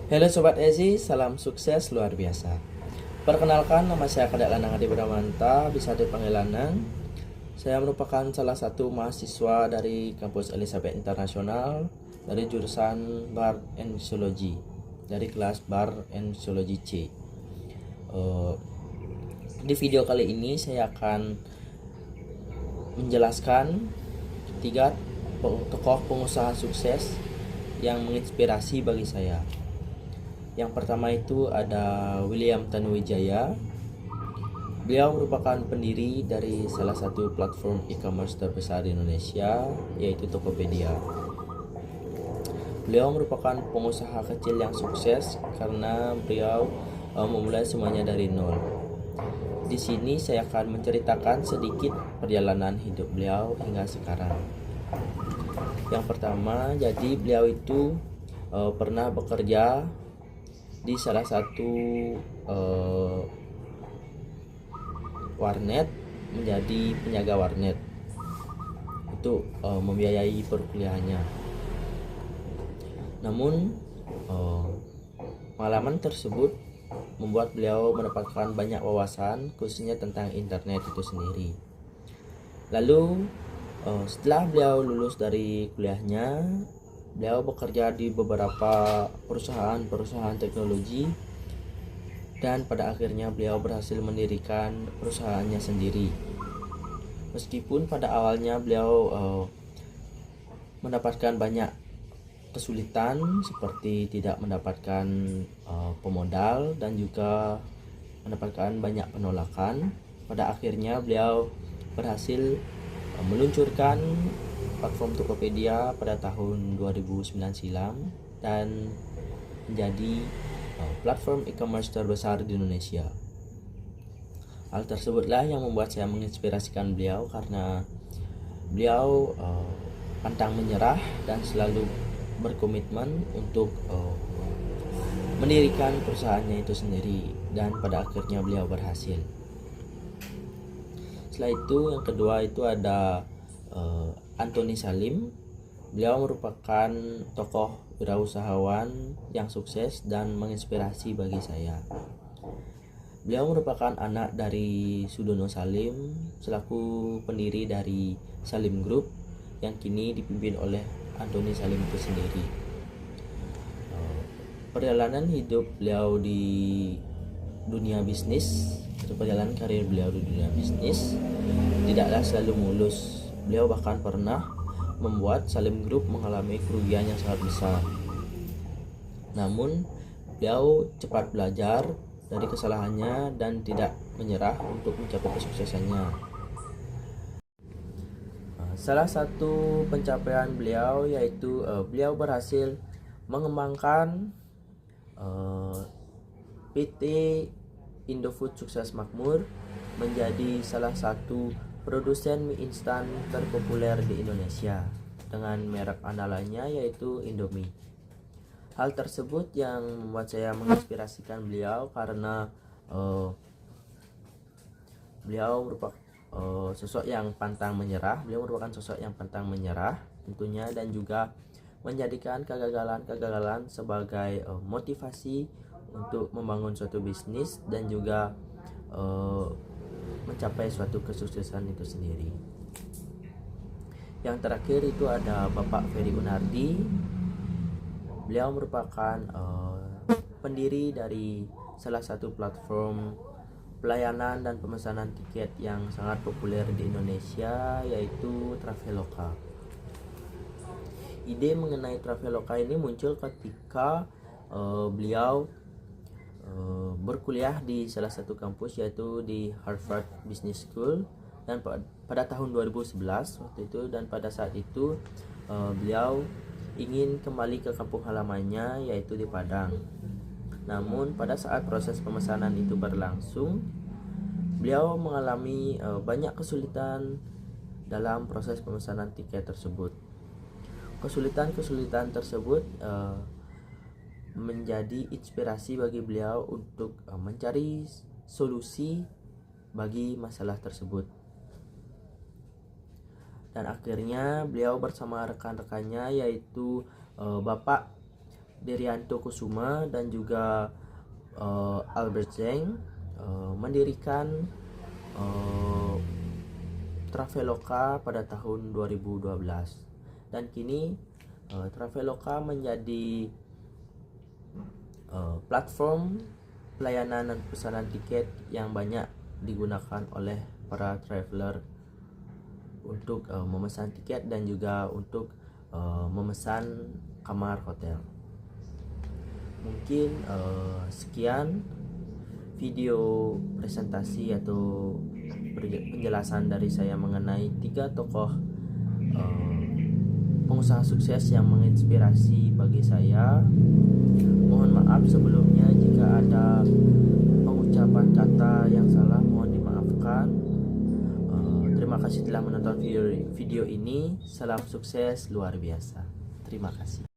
Halo Sobat Ezi, salam sukses luar biasa. Perkenalkan, nama saya Kadek Lanang Adi Bramanta, bisa dipanggil Lanang. Saya merupakan salah satu mahasiswa dari kampus Elizabeth Internasional dari jurusan Bar and Zoology, dari kelas Bar and Zoology C. Di video kali ini saya akan menjelaskan tiga tokoh pengusaha sukses yang menginspirasi bagi saya. Yang pertama itu ada William Tanuwijaya. Beliau merupakan pendiri dari salah satu platform e-commerce terbesar di Indonesia, yaitu Tokopedia. Beliau merupakan pengusaha kecil yang sukses karena beliau memulai semuanya dari nol. Di sini saya akan menceritakan sedikit perjalanan hidup beliau hingga sekarang. Yang pertama, jadi beliau itu pernah bekerja di salah satu warnet, menjadi penjaga warnet untuk membiayai perkuliahannya. Namun pengalaman tersebut membuat beliau mendapatkan banyak wawasan khususnya tentang internet itu sendiri. Lalu setelah beliau lulus dari kuliahnya, beliau bekerja di beberapa perusahaan teknologi, dan pada akhirnya beliau berhasil mendirikan perusahaannya sendiri. Meskipun pada awalnya beliau mendapatkan banyak kesulitan seperti tidak mendapatkan pemodal dan juga mendapatkan banyak penolakan, pada akhirnya beliau berhasil meluncurkan platform Tokopedia pada tahun 2009 silam dan menjadi platform e-commerce terbesar di Indonesia. Hal tersebutlah yang membuat saya menginspirasikan beliau karena beliau pantang menyerah dan selalu berkomitmen untuk mendirikan perusahaannya itu sendiri, dan pada akhirnya beliau berhasil. Setelah itu yang kedua itu ada Antoni Salim. Beliau merupakan tokoh wirausahawan yang sukses dan menginspirasi bagi saya. Beliau merupakan anak dari Sudono Salim selaku pendiri dari Salim Group yang kini dipimpin oleh Antoni Salim itu sendiri. Perjalanan hidup beliau di dunia bisnis atau perjalanan karir beliau di dunia bisnis tidaklah selalu mulus. Beliau bahkan pernah membuat Salim Group mengalami kerugian yang sangat besar. Namun beliau cepat belajar dari kesalahannya dan tidak menyerah untuk mencapai kesuksesannya. Salah satu pencapaian beliau yaitu beliau berhasil mengembangkan PT Indofood Sukses Makmur menjadi salah satu produsen mie instan terpopuler di Indonesia dengan merek andalannya yaitu Indomie. Hal tersebut yang membuat saya menginspirasikan beliau karena beliau merupakan sosok yang pantang menyerah. Beliau merupakan sosok yang pantang menyerah tentunya, dan juga menjadikan kegagalan sebagai motivasi untuk membangun suatu bisnis dan juga mencapai suatu kesuksesan itu sendiri. Yang terakhir itu ada Bapak Ferry Unardi. Beliau merupakan pendiri dari salah satu platform pelayanan dan pemesanan tiket yang sangat populer di Indonesia yaitu Traveloka. Ide mengenai Traveloka ini muncul ketika beliau berkuliah di salah satu kampus yaitu di Harvard Business School, dan pada tahun 2011 waktu itu, dan pada saat itu beliau ingin kembali ke kampung halamannya yaitu di Padang. Namun pada saat proses pemesanan itu berlangsung, beliau mengalami banyak kesulitan dalam proses pemesanan tiket tersebut. Kesulitan tersebut menjadi inspirasi bagi beliau untuk mencari solusi bagi masalah tersebut. Dan akhirnya beliau bersama rekan-rekannya yaitu Bapak Derianto Kusuma dan juga Albert Zeng mendirikan Traveloka pada tahun 2012, dan kini Traveloka menjadi platform pelayanan dan pesanan tiket yang banyak digunakan oleh para traveler untuk memesan tiket dan juga untuk memesan kamar hotel. Mungkin sekian video presentasi atau penjelasan dari saya mengenai 3 tokoh pengusaha sukses yang menginspirasi bagi saya. Mohon maaf sebelumnya jika ada pengucapan kata yang salah, mohon dimaafkan. Terima kasih telah menonton video ini. Salam sukses luar biasa. Terima kasih.